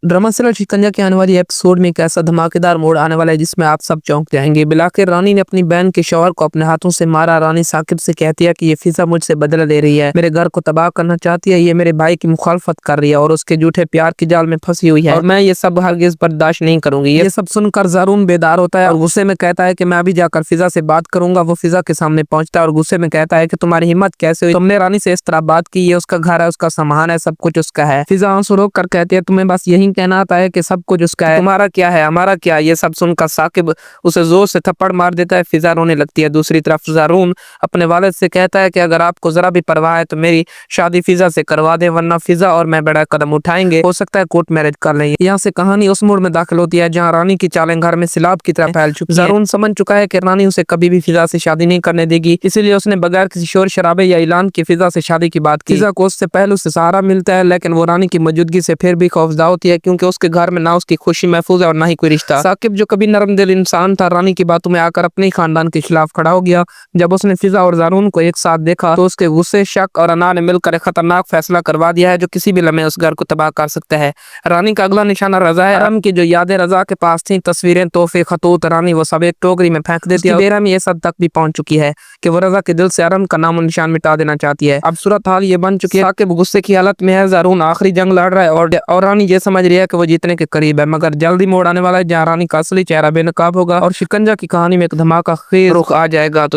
Drama serial शिकंजा के आने वाली एपिसोड में एक ऐसा धमाकेदार मोड़ आने वाला है जिसमें आप सब चौंक जाएंगे। बिलाकर रानी ने अपनी बहन के शौहर को अपने हाथों से मारा। रानी साकिब से कहती है कि ये फिजा मुझसे बदला ले रही है, मेरे घर को तबाह करना चाहती है, ये मेरे भाई की मुखालफत कर रही है और उसके झूठे प्यार के जाल में फंसी हुई है और मैं ये सब हरगिज बर्दाश्त नहीं करूंगी। ये सब सुनकर ज़ारून बेदार होता है और गुस्से में कहता है कि मैं अभी जाकर फिजा से बात करूंगा। वो फिजा के सामने पहुंचता है और गुस्से में कहता है कि तुम्हारी हिम्मत कैसे हुई, तुमने रानी से इस तरह बात की, ये उसका घर है, उसका सामान है, सब कुछ उसका है। फिजा आंसू रोक कर कहती है तुम्हें बस यही कहना आता है कि सब कुछ उसका है, तुम्हारा क्या है, हमारा क्या। ये सब सुनकर साकिब उसे जोर से थप्पड़ मार देता है। फिजा रोने लगती है। दूसरी तरफ ज़ारून अपने वालिद से कहता है कि अगर आपको जरा भी परवाह है तो मेरी शादी फिजा से करवा दे, वरना फिजा और मैं बड़ा कदम उठाएंगे, हो सकता है कोर्ट मैरिज कर लें। यहाँ से कहानी उस मोड़ में दाखिल होती है जहाँ रानी की चालें घर में सिलाब की तरह फैल चुकी है। ज़ारून समझ चुका है कि रानी उसे कभी भी फिजा से शादी नहीं करने देगी, इसीलिए उसने बगैर किसी शोर शराबे या ऐलान के फिजा से शादी की बात की। फिजा को उससे पहले उससे सहारा मिलता है, लेकिन वो रानी की मौजूदगी से फिर भी खौफजदा होती है क्योंकि उसके घर में ना उसकी खुशी महफूज है और ना ही कोई रिश्ता। साकिब जो कभी नरम दिल इंसान था, रानी की बातों में आकर अपने खानदान के खिलाफ खड़ा हो गया। जब उसने फिजा और ज़ारून को एक साथ देखा तो उसके गुस्से, शक और अना ने मिलकर एक खतरनाक फैसला करवा दिया है जो किसी भी लम्हे उस घर को तबाह कर सकता है। रानी का अगला निशाना रजा है। अरम की जो यादें रजा के पास थी, तस्वीरें, तोहफे, खतूत, रानी वो सब एक टोकरी में फेंक देती है। बेरहमी इस हद तक भी पहुंच चुकी है कि वो रजा के दिल से अरम का नामो निशान मिटा देना चाहती है। अब सूरत हाल ये बन चुकी है, साकिब गुस्से की हालत में है, ज़ारून आखिरी जंग लड़ रहा है और रानी ये समझ रही है कि वो जीतने के करीब है। मगर जल्दी मोड़ आने वाला है जहाँ रानी का असली चेहरा बेनकाब होगा और शिकंजा की कहानी में एक धमाका खेज रुख आ जाएगा। तो